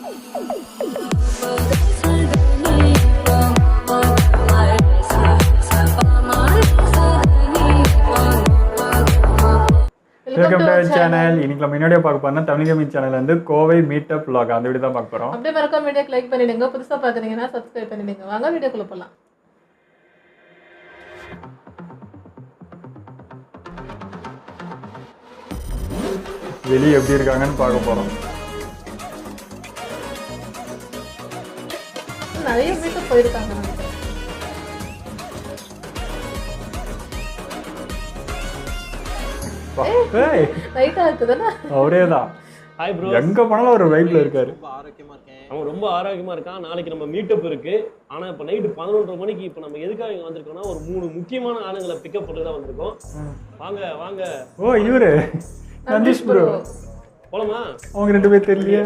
Welcome to channel. இன்னைக்கு நம்ம முன்னாடியே பார்க்க போறோம் தமிழ் கேமிங் சேனல்ல இருந்து கோவை மீட்டப் vlog அந்த வீடியோ தான் பார்க்க போறோம். அப்படியே மறக்காம வீடியோக்கு லைக் பண்ணிடுங்க, புதுசா பாக்குறீங்கன்னா சப்ஸ்கிரைப் பண்ணிடுங்க. வாங்க வீடியோக்குள்ள போலாம். வெளியே எப்படி இருக்காங்கன்னு பார்க்க போறோம். நிறைய வீட்டுக்கு போயிருக்காங்க நினைக்கிறேன். லைட்டா இருக்குதுன்னா அவரே தான். ஹாய் ப்ரோ, எங்க போனாலும் ஒரு வைப்ல இருக்காரு. ரொம்ப ஆரோக்கியமா இருக்கேன். அவன் ரொம்ப ஆரோக்கியமா இருக்கான். நாளைக்கு நம்ம மீட்டப் இருக்கு. ஆனா இப்ப நைட் 11:30 மணிக்கு இப்ப நம்ம எதுக்காக இங்க வந்திருக்கோம்னா ஒரு 3 முக்கியமான ஆளுங்களை பிக்கப் பண்ணி தான் வந்திருக்கோம். வாங்க வாங்க. ஓ இவரு நந்தீஷ் ப்ரோ. போலாமா? அவங்க ரெண்டு பேர் தெரியலையே.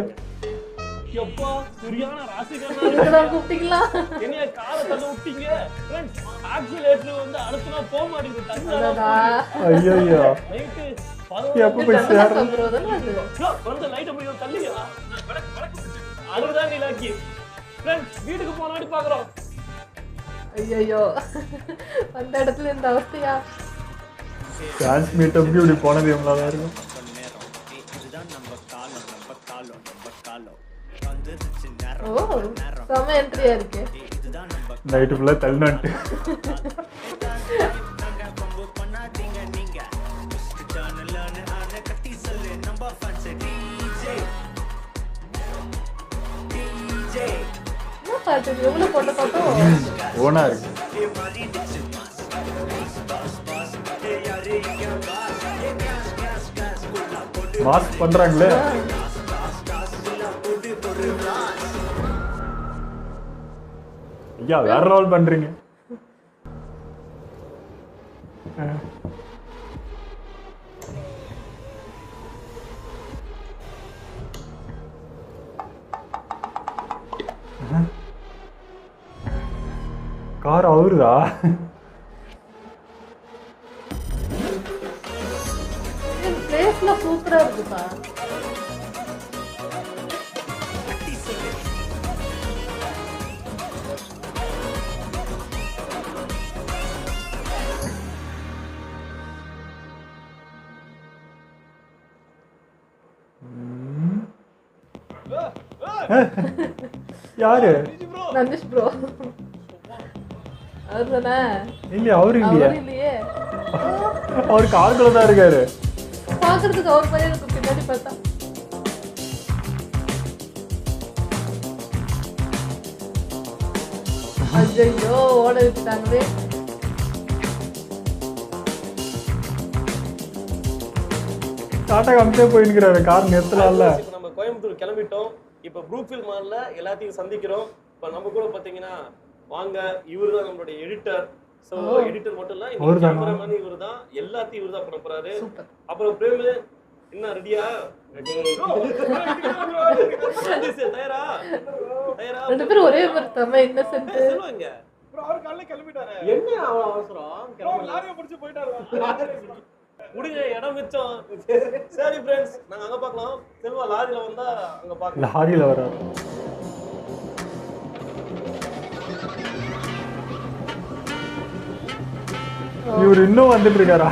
எப்பா சரியான ராசிக்காரனா கூப்பிட்டீங்களா? என்னைய காலை தள்ள விட்டீங்க. ஃப்ரெண்ட்ஸ் ஆக்சிலேட்டர் வந்து அடுத்தனா போக மாட்டேங்குது. தங்கடா. ஐயோ நைட் எப்ப போய் சேரணும்? ப்ரோ தான அது. வந்து லைட் அப்படியே தள்ளியா. அதுதான் நீ லாக்கி. ஃப்ரெண்ட்ஸ் வீட்டுக்கு போனாடி பாக்குறோம். ஐயோ அந்த இடத்துல இந்த அவஸ்தையா? டான்ஸ் மீட்டப் இப்படி போனது எவ்வளவு தான் இருக்கும். ஓ செம என்ட்ரியா இருக்கு. நைட்டு ஃபுல்லா தள்ளினான்ட்டு. என்ன பாட்டு எவ்வளவு போட்ட பாட்டும் ஓனா இருக்கு. மாஸ்க் பண்றாங்களே. ஐயா வேற ரோல் பண்றீங்க. கார் அவருதா? பிளேஸ்ல சூப்பரா இருக்குப்பா. யாரு? நந்தீஷ் ப்ரோ. அவர்தானே? இல்லையா அவரு இல்லையா? அவரு இல்லையே. அவரு காருக்குள்ள தான் இருக்காரு. பாக்குறதுக்கு அவர் மாதிரி இருக்கு பின்னாடி பார்த்தா. ஐயோ ஓட விட்டுட்டாங்களே. டாடா காமிச்சே போயிருக்கிறாரு. கார் நிறுத்தலாம்ல. இப்போ நம்ம கோயம்புத்தூர் கிளம்பிட்டோம். இப்போ ப்ரூக்ஃபீல்ட் மால்ல எல்லாத்தையும் சந்திக்கிறோம். இப்போ நம்ம கூட பாத்தீங்கன்னா வாங்க, இவரு தான் நம்மளுடைய எடிட்டர். சோ எடிட்டர் மட்டும் இல்ல, இந்த கேமராமேன் இவரு தான். எல்லாத்தையும் இவரு தான் பண்ண போறாரு. அப்புறம் பிரேம் என்ன ரெடியா? தயாரா? ரெண்டு பேரும் ஒரே மாதிரி தம்ம இன்னசென்ட். சொல்லுங்க ப்ரோ. அவர் காலையில கிளம்பிட்டாரு. என்ன அவசரம்? கிளம்பி லாரியை பிடிச்சு போயிட்டாரு. முடிங்க, இடம் மிச்சம். சரி ஃப்ரெண்ட்ஸ், நாங்க அங்க பார்க்கலாம். செல்வா லாரியில வந்தா அங்க பார்க்கலாம். லாரியில வராரு. இவர் இன்னும் வந்துட்டு இருக்காரா?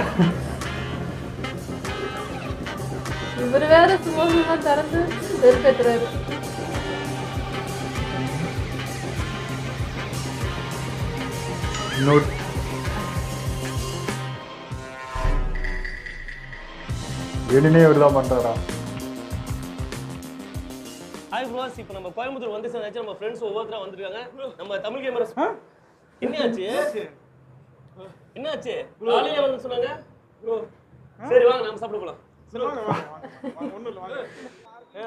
இவர் வேற சும்மா சும்மா திறந்து வெறுப்பேத்துறாரு. நோட் வேணுனே இவர் தான் பண்றாரா? ஹாய் ப்ரோஸ், இப்போ நம்ம கோயம்புத்தூர் வந்து சேர்ந்தாச்சு. நம்ம ஃப்ரெண்ட்ஸ் ஒவ்வொருத்தரா வந்திருக்காங்க. நம்ம தமிழ் கேமரஸ் என்னாச்சு? என்னாச்சு? காலையில வந்து சொன்னாங்க ப்ரோ. சரி வாங்க நாம சாப்பிட போலாம். சரி வாங்க வாங்க. ஒண்ணு இல்ல வாங்க.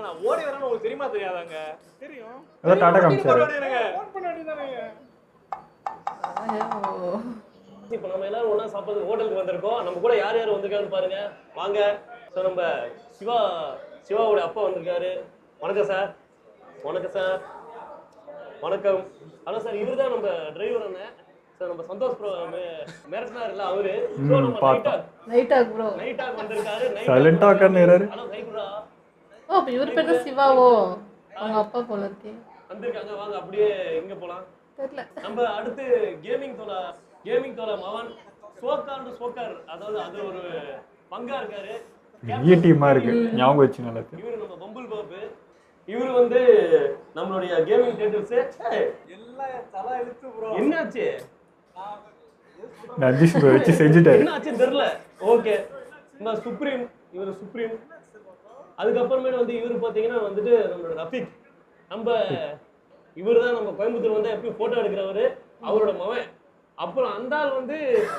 நான் ஓடி வரேன்னு உங்களுக்கு தெரியுமா தெரியாதாங்க? தெரியும். அத டாடா காமிச்சாரு. ஃபோன் பண்ண வேண்டியதானே. இப்போ நம்ம எல்லாரும் ஒண்ணா சாப்பிடுறது ஹோட்டலுக்கு வந்திருக்கோம். நம்ம கூட யார் யார் வந்திருக்காங்கன்னு பாருங்க வாங்க. ஸோ நம்ம சிவாவோட அப்பா வந்திருக்காரு. வணக்கம் சார். வணக்கம் சார். வணக்கம். ஹலோ சார், இவர் தான் நம்ம டிரைவர் அண்ணன் சார். நம்ம சந்தோஷ் ப்ரோ மேரேஜ்னா இல்ல அவரு. ஸோ நம்ம நைட்டா ப்ரோ நைட்டா வந்திருக்காரு. சைலண்டா உட்கார்ந்துறாரு. Hello hi bro. ஓ அப்ப இவர் பேரு சிவாவோ? அவங்க அப்பா போல இருக்கே. வந்திருக்காங்க. வாங்க அப்படியே இங்க போலாம். தெரியல. நம்ம அடுத்து கேமிங் தோழா மவன் சோக்கார், அதாவது அது ஒரு பங்கா இருக்காரு. பெரிய டீமா இருக்கு, ஞாபகம் வச்சு நல்லா. இவரு நம்ம பம்புல் பாப்பு. இவரு வந்து நம்மளுடைய கேமிங் டைட்டில்ஸ் எல்லாம் தலை இழுத்து ப்ரோ. என்னாச்சு? நஜீஷ் ப்ரோ வச்சு செஞ்சுட்டாரு. என்னாச்சுன்னு தெரியல. ஓகே, நம்ம இவரு சுப்ரீம். அதுக்கப்புறமேட்டு வந்து இவரு பாத்தீங்கன்னா வந்துட்டு நம்மளோட ரஃபீக். இவரு தான் நம்ம கோயம்புத்தூர் வந்து எப்பயும் போட்டோ எடுக்கிறவரு, அவரோட மவன். அப்புறம் அந்த ஆள் வந்து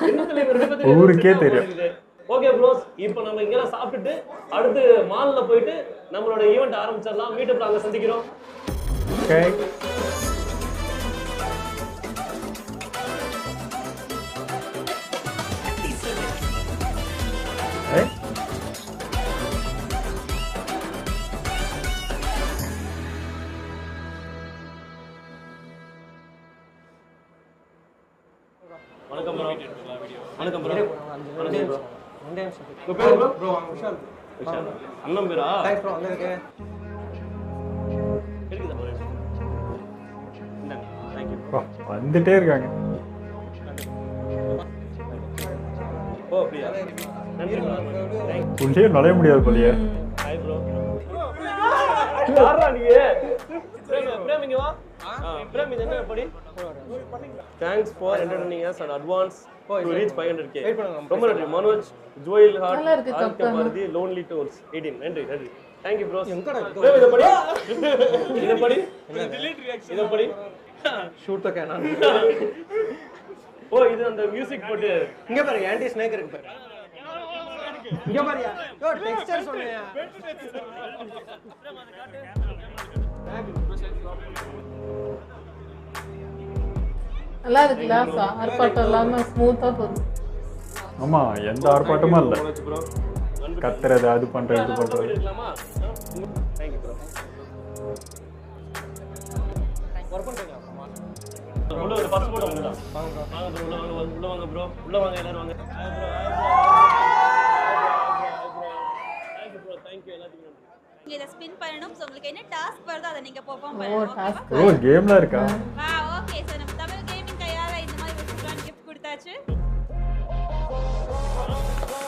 என்ன தலைவர் ஊருக்கே தெரியும். ஓகே ப்ரோஸ், இப்போ நம்ம இங்கெல்லாம் சாப்பிட்டுட்டு அடுத்து மால்ல போயிட்டு நம்மளோட ஈவெண்ட் ஆரம்பிச்சிடலாம். மீட்டப்ல அங்க சந்திக்கிறோம். ஓகே. வணக்கம் ப்ரோ. வணக்கம் ப்ரோ. வணக்கம் ப்ரோ. உங்க பேர் ப்ரோ? ப்ரோ விஷால். விஷால். அண்ணன் பேரா? Hi bro. அங்க இருக்கேன். கேக்குதா ப்ரோ? இந்தாங்க. Thank you. வந்துட்டே இருக்காங்க. ஓ அப்படியே. நன்றி ப்ரோ. உள்ளே நுழைய முடியாது போலயே. Hi bro. யாரா நீங்க? பிரேம் இங்க வா. பிரேம் இது என்ன படி? Thanks for entertaining us in advance to reach 500k. ரொம்ப நன்றி Manoj, Joel Hart, Aditya Bharathi, lonely tours 18. நன்றி. Thank you bro. பிரேம் இத படி. delete reaction. இத படி. ஷூட் த கேனான். ஓ இது அந்த மியூசிக் போட்டு இங்க பாரு ஆன்டி ஸ்னேக் இருக்கு பாரு. இங்க பாருயா. யோ டெக்ஸ்சர் சொன்னேயா. நல்லா இருக்குல்ல, ஆர்ப்பாட்டம் இல்லாம ஸ்மூத்தா போகுது. ஆமா, எந்த ஆர்ப்பாட்டமும் இல்ல. கத்துறது, அது பண்றது, இது பண்றது. Thank you bro. வர்க் பண்றீங்களா? உள்ள ஒரு பர்ஸ் போட்டு வாங்க. வாங்க ப்ரோ, உள்ள வாங்க ப்ரோ. உள்ள வாங்க எல்லாரும் வாங்க. Thank you bro. தேங்க்யூ எல்லாத்துக்கும். நீங்க இத ஸ்பின் பண்ணனும். சோ உங்களுக்கு என்ன டாஸ்க் வருதோ அத நீங்க பெர்ஃபார்ம் ஓ பண்ணனும். டாஸ்க். ஓ கேம்ல இருக்கா? ஓகே. சோ நம்ம தமிழ் கேமிங் கையால இந்த மாதிரி ஒரு சூப்பரான gift கொடுத்தாச்சு.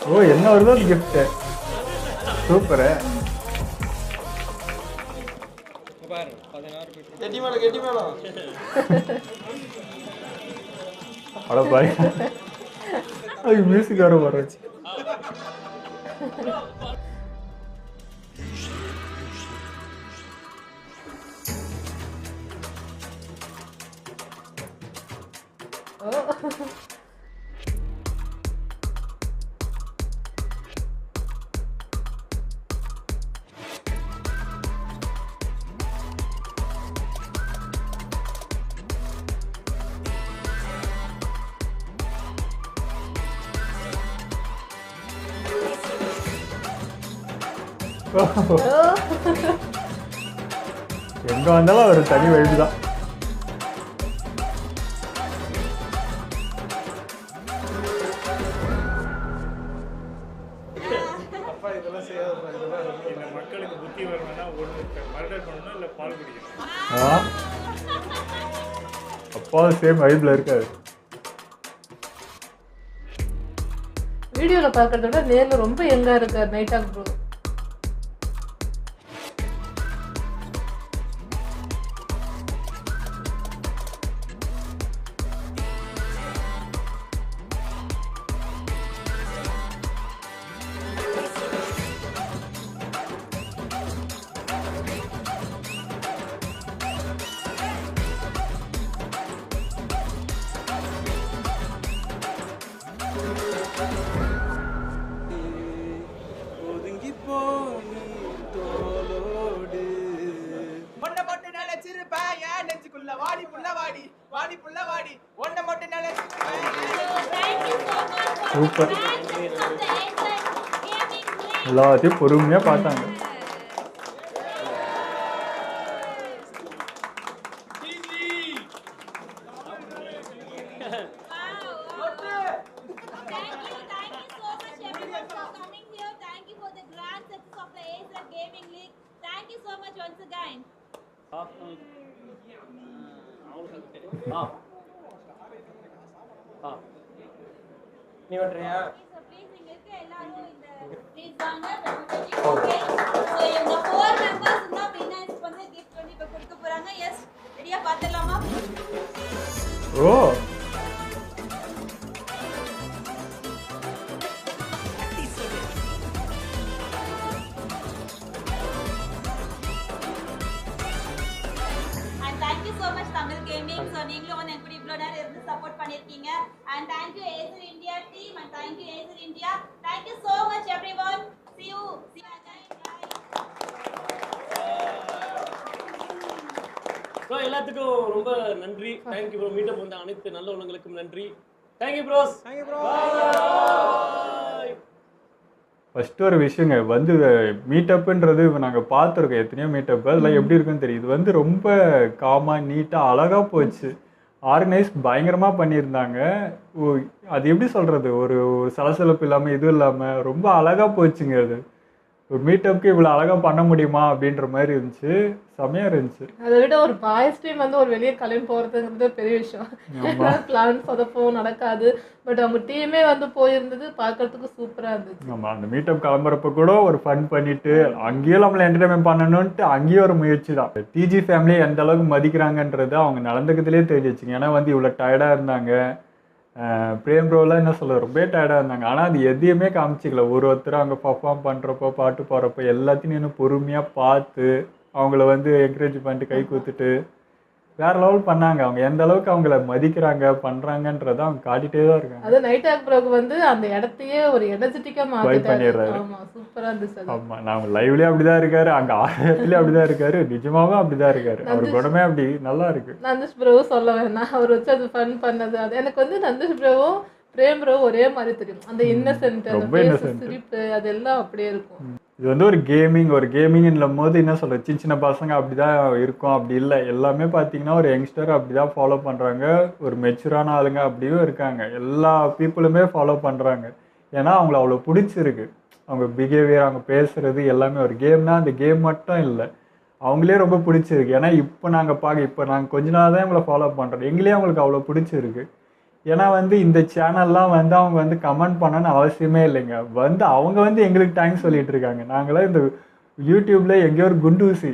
ஓ என்ன வருதோ அது gift. சூப்பர். பாரு 16 கெட்டி மேல. அட பாய். அது மியூசிக் வர வரச்சு. எங்க வந்தாலும் ஒரு தனி வைப்பு தான். மக்களுக்கு புத்தி வரணும்னா ஒன்று மர்டர் பண்ணணும் இல்லை பால் குடிக்கணும். அப்பா சேம் வைப்ல இருக்காது. வீடியோல பாக்குறத விட நேர்ல ரொம்ப யங்கா இருக்கார் நைட்டாக் ப்ரோ. சூப்பர். எல்லாத்தையும் பொறுமையா பார்த்தாங்க. Thank you so much once again. நீ வட்டுறியா? ப்ளீஸ் இங்க இருக்க எல்லாரும் இந்த ப்ளீஸ் வாங்க. ஓகே சோ இந்த 4 மெம்பர்ஸ் தான் வின்னர்ஸ் வந்து gift வந்து இப்ப கொடுக்க போறாங்க. எஸ் ரெடியா பாத்துடலாமா? ஓ And thank you so much Tamil Gaming. So நீங்களும் வந்து எப்படி இவ்வளவு நேரம் இருந்து சப்போர்ட் பண்ணிருக்கீங்க. And thank you Acer India team and thank you Acer India. Thank you so much everyone. See you again. Bro எல்லாத்துக்கும் ரொம்ப நன்றி. Thank you bro. மீட்டப் வந்த அனைத்து நல்ல உள்ளங்களுக்கும் நன்றி. Thank you bros. Thank you bro. First ஒரு விஷயங்க வந்து மீட்டப்புன்றது இப்போ நாங்கள் பார்த்துருக்கோம் எத்தனையோ மீட்டப், அதில் எப்படி இருக்குன்னு தெரியும். இது வந்து ரொம்ப காமாக நீட்டாக அழகாக போச்சு. ஆர்கனைஸ் பயங்கரமாக பண்ணியிருந்தாங்க. அது எப்படி சொல்கிறது, ஒரு சலசலப்பு இல்லாமல் இதுவும் இல்லாமல் ரொம்ப அழகாக போச்சுங்க. அது ஒரு மீட்டப்புக்கு இவ்வளோ அழகாக பண்ண முடியுமா அப்படின்ற மாதிரி இருந்துச்சு. செமையாக இருந்துச்சு. அதை விட ஒரு பாய்ஸ் டீம் வந்து ஒரு வெளியே கிளம்பி போகிறதுங்கிறது பெரிய விஷயம். பிளான் சொதப்பவும் நடக்காது. பட் அவங்க டீமே வந்து போயிருந்தது பார்க்கறதுக்கு சூப்பராக இருந்துச்சு. ஆமாம், அந்த மீட்டப் கிளம்புறப்ப கூட ஒரு ஃபன் பண்ணிட்டு அங்கேயும் நம்மளை என்டர்டைன்மெண்ட் பண்ணணுன்ட்டு அங்கேயும் ஒரு முயற்சி தான். டிஜி ஃபேமிலியை எந்த அளவுக்கு மதிக்கிறாங்கன்றது அவங்க நடந்துக்கிறதுலே தெரிஞ்சிச்சுங்க. ஏன்னா வந்து இவ்வளோ டயர்டாக இருந்தாங்க. பிரேம் ப்ரோலாம் என்ன சொல்ல ரொம்ப டயர்டாக இருந்தாங்க. ஆனால் அது எதையுமே காமிச்சிக்கல. ஒருத்தர் அங்கே பர்ஃபார்ம் பண்ணுறப்போ பாட்டு பாடுறப்போ எல்லாத்தையும் இன்னும் பொறுமையாக பார்த்து அவங்கள வந்து என்கரேஜ் பண்ணிட்டு கை கொடுத்துட்டு வேற லெவல் பண்ணாங்க. அவங்க எந்த அளவுக்கு அவங்கள மதிக்கிறாங்க பண்ணுறாங்கன்றதை அவங்க காட்டிகிட்டே தான் இருக்காங்க. அது நைட் ஆக் ப்ரோக்கு வந்து அந்த இடத்தையே ஒரு எனர்ஜெட்டிக்காக மாற்றிட்டாரு. ஆமாம், சூப்பராக இருந்துச்சு. ஆமாம், நாங்கள் லைவ்லேயே அப்படி தான் இருக்காரு, அங்கே ஆரம்பத்துலேயே அப்படி தான் இருக்காரு, நிஜமாவே அப்படி தான் இருக்காரு. அவர் குணமே அப்படி நல்லா இருக்கு. நந்தீஷ் ப்ரோவும் சொல்ல வேணாம், அவர் வச்சு அது ஃபன் பண்ணது. அது எனக்கு வந்து நந்தீஷ் ப்ரோவும் பிரேம் ப்ரோ ஒரே மாதிரி தெரியும். அந்த இன்னசென்ட், அந்த சிரிப்பு அதெல்லாம் அப்படியே இருக்கும். இது வந்து ஒரு கேமிங்ன்னும் போது என்ன சொல்கிறது, சின்ன சின்ன பசங்க அப்படி தான் இருக்கும் அப்படி இல்லை. எல்லாமே பார்த்தீங்கன்னா ஒரு யங்ஸ்டர் அப்படி தான் ஃபாலோ பண்ணுறாங்க. ஒரு மெச்சூரான ஆளுங்க அப்படியும் இருக்காங்க. எல்லா பீப்புளுமே ஃபாலோ பண்ணுறாங்க. ஏன்னா அவங்கள அவ்வளோ பிடிச்சிருக்கு. அவங்க பிஹேவியர், அவங்க பேசுகிறது எல்லாமே ஒரு கேம்னா அந்த கேம் மட்டும் இல்லை, அவங்களே ரொம்ப பிடிச்சிருக்கு. ஏன்னா இப்போ நாங்கள் கொஞ்ச நாள் தான் இவங்களை ஃபாலோ பண்ணுறோம். எங்களே அவங்களுக்கு அவ்வளோ பிடிச்சிருக்கு. ஏன்னா வந்து இந்த சேனல்லாம் வந்து அவங்க வந்து கமெண்ட் பண்ணணும்னு அவசியமே இல்லைங்க. வந்து அவங்க வந்து எங்களுக்கு தேங்க்ஸ் சொல்லிட்டு இருக்காங்க. நாங்களாம் இந்த யூடியூப்ல எங்கேயோ ஒரு குண்டூசி,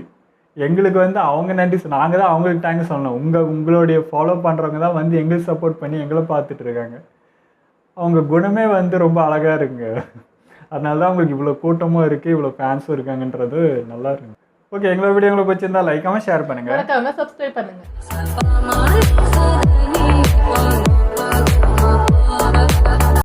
எங்களுக்கு வந்து அவங்க நன்றி, நாங்கள் தான் அவங்களுக்கு தேங்க்ஸ் சொல்லணும். உங்களுடைய ஃபாலோ பண்ணுறவங்க தான் வந்து எங்களுக்கு சப்போர்ட் பண்ணி எங்களை பார்த்துட்டு இருக்காங்க. அவங்க குணமே வந்து ரொம்ப அழகாக இருக்குங்க. அதனால தான் அவங்களுக்கு இவ்வளோ கூட்டமும் இருக்குது, இவ்வளோ ஃபேன்ஸும் இருக்காங்கன்றது நல்லா இருக்கு. ஓகே, எங்களோட வீடியோ உங்களுக்கு பிடிச்சிருந்தா லைக்காமல் ஷேர் பண்ணுங்கள், மறக்காம சப்ஸ்கிரைப் பண்ணுங்கள்.